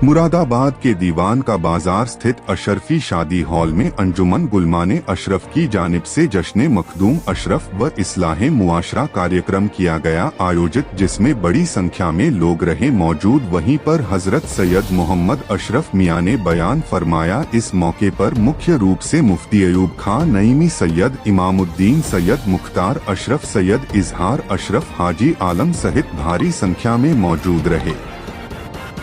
मुरादाबाद के दीवान का बाजार स्थित अशरफी शादी हॉल में अंजुमन गुलमाने अशरफ की जानिब से जश्न मखदूम अशरफ व इस्लाहे मुआशरा कार्यक्रम किया गया आयोजित, जिसमें बड़ी संख्या में लोग रहे मौजूद। वहीं पर हजरत सैयद मोहम्मद अशरफ मियां ने बयान फरमाया। इस मौके पर मुख्य रूप से मुफ्ती अयूब खान नईमी, सैयद इमामुद्दीन, सैयद मुख्तार अशरफ, सैयद इजहार अशरफ, हाजी आलम सहित भारी संख्या में मौजूद रहे।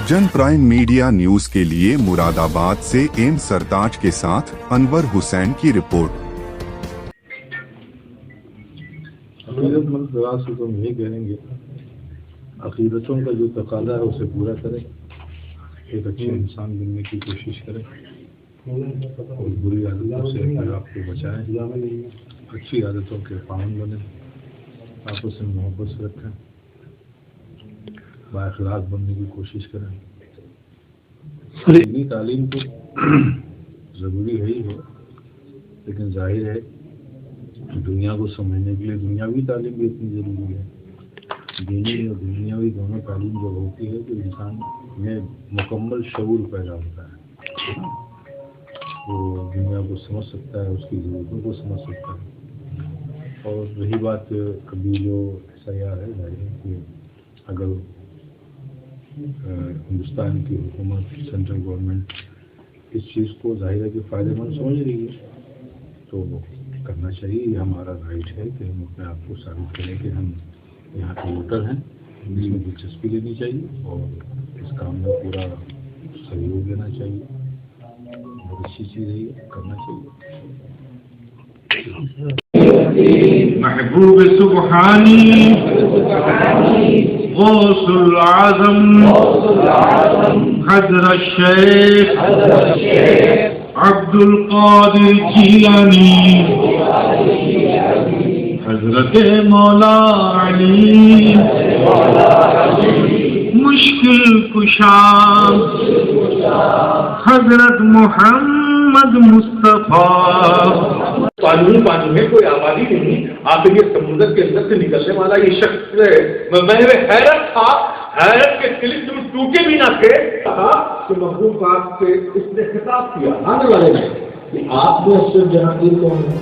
जन प्राइम मीडिया न्यूज के लिए मुरादाबाद से एम सरताज के साथ अनवर हुसैन की रिपोर्ट। अकीदतमंद जरात से तो यही कहेंगे, अकीदतों का जो तकादा है उसे पूरा करें, एक अच्छे इंसान बनने की कोशिश करें और बुरी आदतों से अपने आप को बचाएं, अच्छी आदतों के पाबंद बने, आपस में मोहब्बत से रखें, बाखलाक बनने की कोशिश करें। दीनी तालीम तो ज़रूरी है ही है, लेकिन जाहिर है कि दुनिया को समझने के लिए दुनियावी तालीम भी इतनी ज़रूरी है। दीनी और दुनियावी दोनों तालीम जब होती है तो इंसान में मुकम्मल शऊर पैदा होता है, वो दुनिया को समझ सकता है, उसकी ज़रूरतों को समझ सकता है। और रही बात कभी जो ऐसा है जाहिर है कि अगर हिंदुस्तान की हुकूमत, सेंट्रल गवर्नमेंट इस चीज़ को जाहिर है कि फ़ायदेमंद समझ रही है तो करना चाहिए। ये हमारा राइट है कि हम अपने आप को साबित करें कि हम यहाँ के वोटर हैं, इसमें दिलचस्पी लेनी चाहिए और इस काम में पूरा सहयोग देना चाहिए। बहुत अच्छी चीज़ है, ये करना चाहिए। महबूब सुबहानी गौसुल आज़म हज़रत शेख अब्दुल कादिर जीलानी हज़रत मौला अली मुश्किल कुशा हज़रत मोहम्मद मुस्तफ़ा। पानी में कोई आबादी नहीं, आखिर ये समुद्र के अंदर से निकलने वाला ये शख्स मैं हैरत था, हैरत के तिल तुम टूटे भी ना थे। कहा कि मखदूम पाक से इसने खिताब किया आने वाले में कि आपने अशरफ जहांगीर कौन है?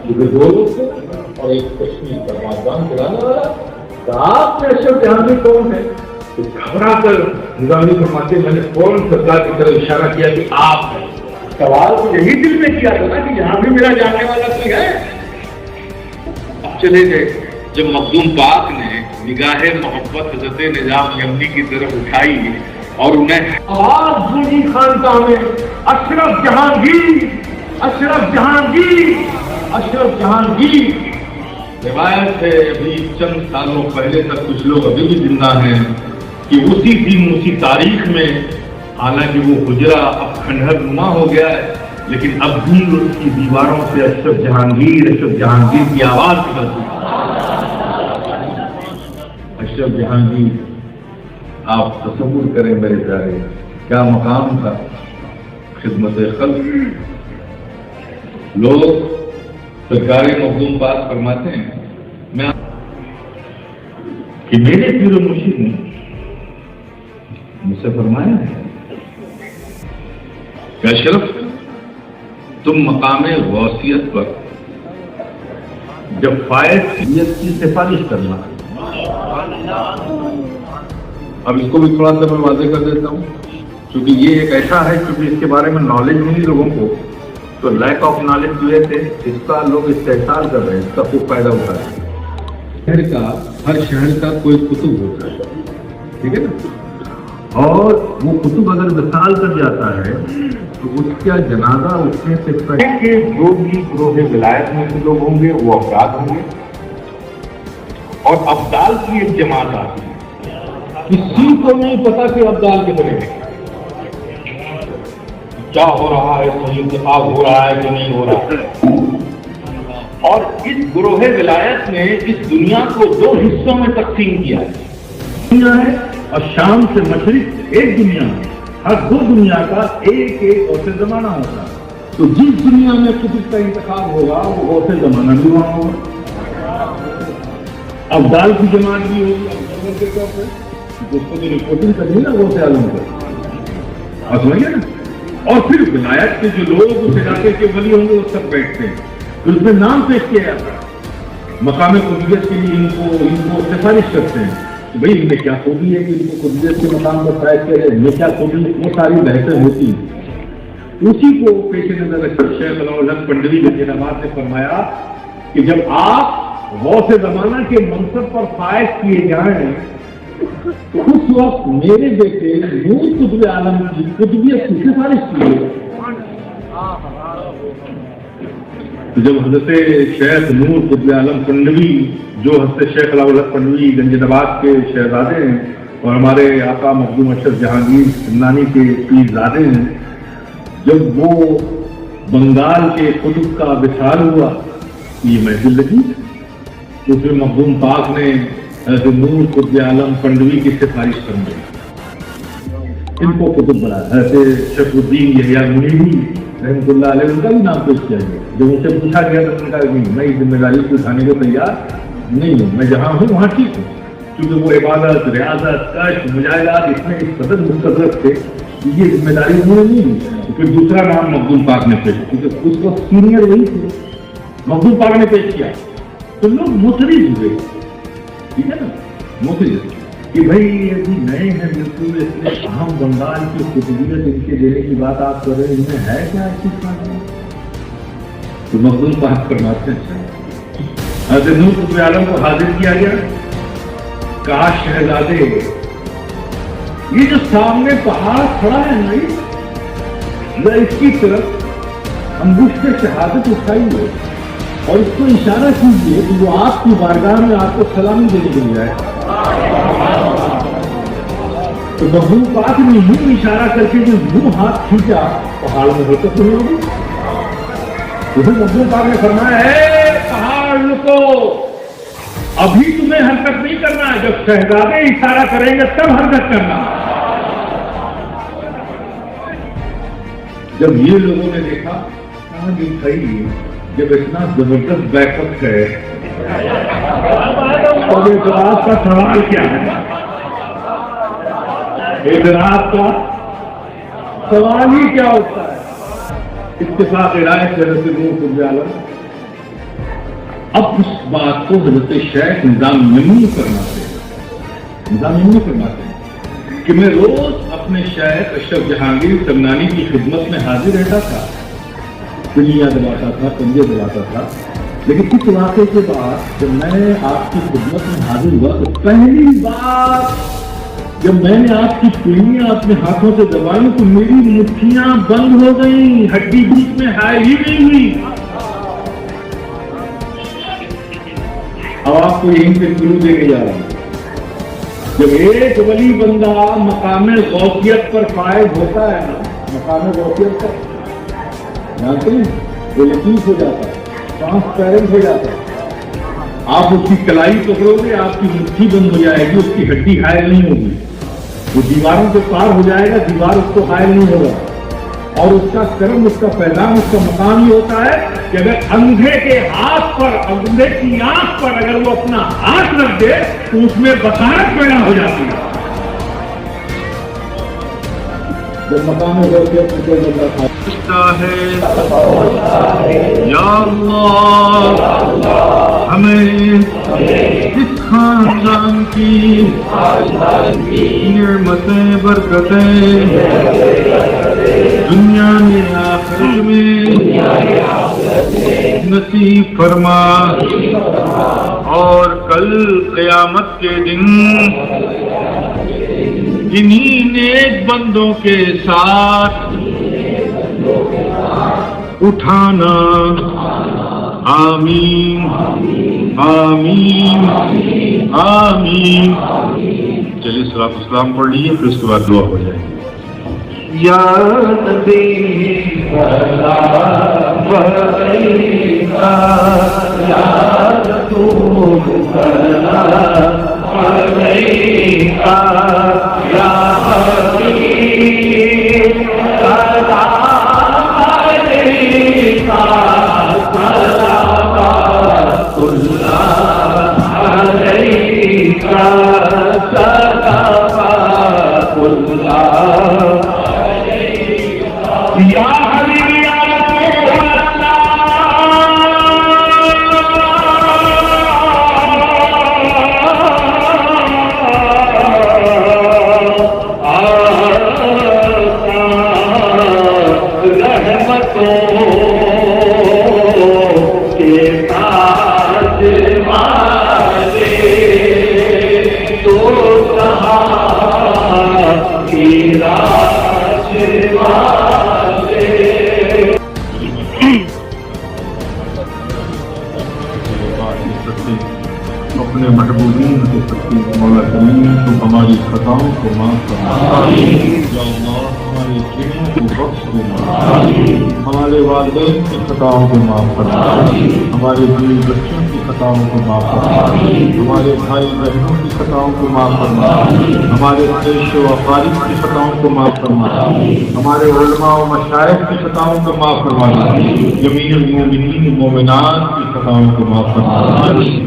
दो लोग थे और एक कश्मीर का माजबान खिलाने वाला। तो आपने अशरफ जहांगीर कौन है? तो घबरा कर निजामी फरमाते मैंने फौरन सरकार की तरफ इशारा किया कि आप हैं। सवाल तो यही दिल में किया था ना कि यहाँ भी मेरा जानने वाला कोई है। अब चले गए जब मखदूम पाक ने निगाहे मोहब्बत हज़रत निजाम यमनी की तरफ उठाई और उन्हें आवाज गूंजी खानकाह में, अशरफ जहांगीर, अशरफ जहांगीर, अशरफ जहांगीर। रिवायत है अभी चंद सालों पहले तक कुछ लोग अभी भी जिंदा हैं कि उसी दिन उसी तारीख में, हालांकि वो हुजरा अब खंडहर नुमा हो गया है, लेकिन अब भी उसकी दीवारों से अशरफ जहांगीर की आवाज निकलती है। अशरफ जहांगीर, आप तसव्वुर करें मेरे प्यारे, क्या मकाम था खिदमत खल्क। लोग सरकारी मखदूम पाक फरमाते हैं मैं कि मेरे पीर मुर्शिद ने मुझसे फरमाया है कि अशरफ, तुम मकामे गौसियत पर जब फायद की सिफारिश करना। अब इसको भी थोड़ा सा मैं वाज़ेह कर देता हूँ, क्योंकि ये एक ऐसा है, क्योंकि इसके बारे में नॉलेज नहीं लोगों को, तो लैक ऑफ नॉलेज की वजह से इसका लोग इस्तेहसाल कर रहे हैं, इसका खूब फायदा उठा रहे हैं। हर शहर का कोई कुतुब होता है, ठीक है ना, और वो कुतुब अगर विसाल कर जाता है तो उसका जनाजा उठने से पहले जो भी ग्रोह विलायत में से लोग होंगे वो अफराद होंगे और अब्दाल की एक जमात आती है। किसी को नहीं पता कि अब्दाल कितने हैं, क्या हो रहा है, सही इंतखाब हो रहा है कि नहीं हो रहा है। और इस ग्रोह विलायत ने इस दुनिया को दो हिस्सों में तकसीम किया है, दुनिया है और शाम से मशरिक एक दुनिया है। हर दो दुनिया का एक एक औसे जमाना होता है। तो जिस दुनिया में कुतुब का इंतखाब होगा वो औसे जमाना भी वहां होगा। अब्दाल की जमात भी होगी ऑब्जर्वर के तौर पर, اس کو جو رپورٹنگ کرنی نا غوث عالم کو، آپ سمجھے نا. اور پھر ولایت کے جو لوگ اس علاقے کے ولی ہوں گے وہ سب بیٹھتے ہیں، پھر اس میں نام پیش کیا جاتا ہے مقام قربیت کے لیے. ان کو سفارش کرتے ہیں کہ بھائی ان میں کیا خوبی ہے کہ ان کو قربیت کے مقام پر فائد کیا جائے، ان میں کیا خوبی ہے، وہ ساری بحثیں ہوتی ہیں. اسی کو پیش نظر رکھ کر شیخ علاؤالحق پنڈوی غزنی آباد نے فرمایا کہ جب آپ غوث زمانہ کے منصب پر فائز کیے جائیں تو اس وقت میرے بیٹے نور قطب عالم کی قطبیت کی سفارش کی. تو جب حضرت شیخ نور قطب عالم پنڈوی جو حضرت شیخ علاؤالحق پنڈوی گنج آباد کے شہزادے ہیں اور ہمارے آقا مخدوم اشرف جہانگیر سمنانی کے پیرزادے ہیں، جب وہ بنگال کے قطب کا وصال ہوا یہ محفل لگی، تو پھر مخدوم پاک نے حضرت نور قطب عالم پنڈوی کی سفارش کر دی، ان کو قطب بنایا. حضرت شرف الدین یحییٰ منیری رحمۃ اللہ علیہ ان کا بھی نام پیش کیا گیا. جب ان سے پوچھا گیا تو ان کا میں اس ذمہ داری کو اٹھانے کو تیار نہیں ہوں، میں جہاں ہوں وہاں ٹھیک ہوں. کیونکہ وہ عبادت، ریاضت، کشف، مجاہدات اس میں اس قدر مستدرک تھے کہ یہ ذمہ داری انہوں نے نہیں لی. تو پھر دوسرا نام مخدوم پاک نے پیش کیا، کیونکہ اس وقت سینئر وہی تھے. مخدوم پاک نے پیش کیا تو لوگ مترج ہوئے، ٹھیک ہے نا، مترج کہ بھائی ابھی نئے ہیں بالکل، اس میں اہم بنگال کی قطبیت ان کے دینے کی بات آپ کر رہے ہیں، ان میں ہے کیا اچھی بات؟ تو مخدوم پاک فرماتے ہیں حضرت نور قطب عالم کو حاضر کیا گیا. کہا شہزادے یہ جو سامنے پہاڑ کھڑا ہے نا، اس کی طرف انگشت شہادت اٹھائی ہے اور اس کو اشارہ کیجیے کہ وہ آپ کی بارگاہ میں آپ کو سلامی دینے کے لیے آئے. تو مخدوم پاک نے یوں اشارہ کر کے جو یوں ہاتھ کھینچا پہاڑ میں حرکت نہیں ہوگی. تو پھر مخدوم پاک نے فرمایا ہے پہاڑ رکو، ابھی تمہیں حرکت نہیں کرنا، جب شہزادے اشارہ کریں گے تب حرکت کرنا. جب یہ لوگوں نے دیکھا کہاں جی بھائی جب اتنا زبردست بیک اپ ہے تو اعتراض کا سوال کیا ہے؟ اعتراض کا سوال ہی کیا ہوتا ہے؟ اتفاق رائے سے حضرت نور قطب عالم اب اس بات کو حضرت شیخ نظام ممنوع فرماتے ہیں کہ میں روز اپنے شیخ اشرف جہانگیر سمنانی کی خدمت میں حاضر رہتا تھا، پنیاں دلاتا تھا، پنجے دلاتا تھا. لیکن اس واقعے کے بعد جب میں آپ کی خدمت میں حاضر ہوا تو پہلی بار جب میں نے آپ کی پنیاں اپنے ہاتھوں سے دبائی تو میری مٹھیاں بند ہو گئیں، ہڈی بیچ میں ہائے ہی نہیں ہوئی. اب آپ کو یہیں سے کلو دے کے جا رہا ہوں. جب ایک ولی بندہ مقام غوثیت پر فائز ہوتا ہے نا، مقام غوثیت پر جانتے ہیں وہ لطیف ہو جاتا ہے، ٹرانسپیرنٹ ہو جاتا ہے. آپ اس کی کلائی پکڑو گے آپ کی مٹھی بند ہو جائے گی، اس کی ہڈی حائل نہیں ہوگی، وہ دیواروں سے پار ہو جائے گا، دیوار اس کو حائل نہیں ہوگا. اور اس کا کرم، اس کا پیغام، اس کا مقام یہ ہوتا ہے کہ اگر اندھے کے ہاتھ پر، اندھے کی آنکھ پر اگر وہ اپنا ہاتھ رکھ دے تو اس میں بصارت پیدا ہو جاتی ہے. جب مقام غوثیت میں کوئی بندہ ہے یا اللہ ہمیں اس خاندان کی نعمتیں برکتیں دنیا میں آخرت میں نصیب فرما، اور کل قیامت کے دن انہی نیک بندوں کے ساتھ اٹھانا. آمین آمین آمین. چلیے صلاۃ السلام پڑھ لیجیے، پھر اس کے بعد دعا ہو جائے گی. یا نبی سلام علیکہ یا رسول سلام علیکہ یا حبیب سلام علیکہ صلوات اللہ علیکہ سلام के ताज वाले तो कहाँ की राज वाले। अपने महबूबीन के प्रति मौला करीम तो हमारी खताओं को माफ करना, या अल्लाह हमारी चीज़ों को बख्श देना, हमारे वालिदैन की खताओं को माफ करना, हमारे बीवी बच्चों की खताओं को माफ करना, हमारे भाई बहनों की खताओं को माफ करना, हमारे देश व अकारीब की खताओं को माफ करना, हमारे उलमा व मशाइख की खताओं को माफ करवाना, जमीन मोमिनीन मोमिनात की खताओं को माफ करना।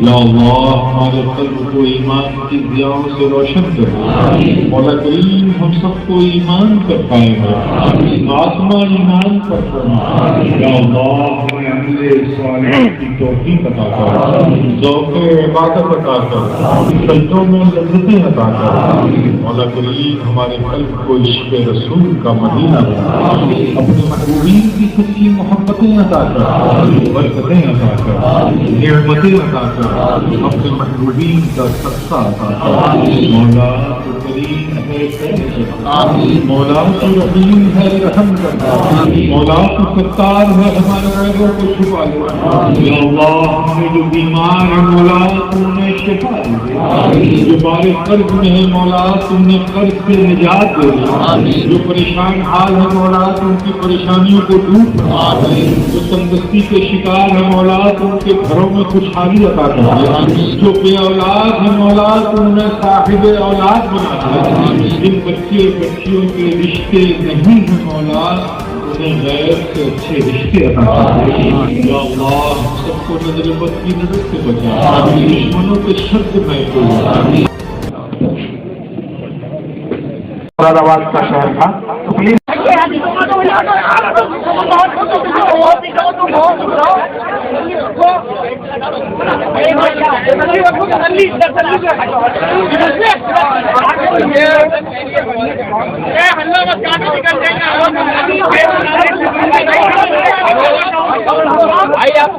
या अल्लाह हमारे कल्ब को ईमान की दियाओं से रोशन कर, मौला करीम हम सबको ईमान पर कायम रख, आत्मा ईमान पर फरमा। या अल्लाह हमें अमले सालिह की तौफीक अता कर, ज़ौक़ इबादत अता कर, सजदों में लज़्ज़तें अता कर। मौला करीम हमारे कल्ब को इश्क़ रसूल का मदीना बना, अपने महबूबीन की सच्ची मोहब्बतें अता कर, बरकतें अता कर, नेमतें अता कर, अपने महबूबीन का सत्ता अता कर। मौला तो करीम है करम, मौला तो रहीम है रहम कर, मौला तो सत्तार है हमारे ऐबों को छुपा ले। या अल्लाह हमें जो बीमार है मौला तुमने शिफा दे, जो बारे कर्ज में है मौला तुमने कर्ज से निजात दे, जो परेशान हाल है मौला तुमकी परेशानियों को दूर कर, जो तंदुरुस्ती के शिकार है मौला तुमके घरों में खुशहाली अता कर, जो बे औलाद है मौला तुमने साहिब औलाद बना दिया, जिन बच्चे बच्चियों के रिश्ते नहीं है मौला उन्हें गैर से अच्छे रिश्ते अता कर। या अल्लाह सबको नजर बद की नजर से बचा, दुश्मनों के शर से महफूज। मुरादाबाद का शहर था, तो प्लीज भाई आप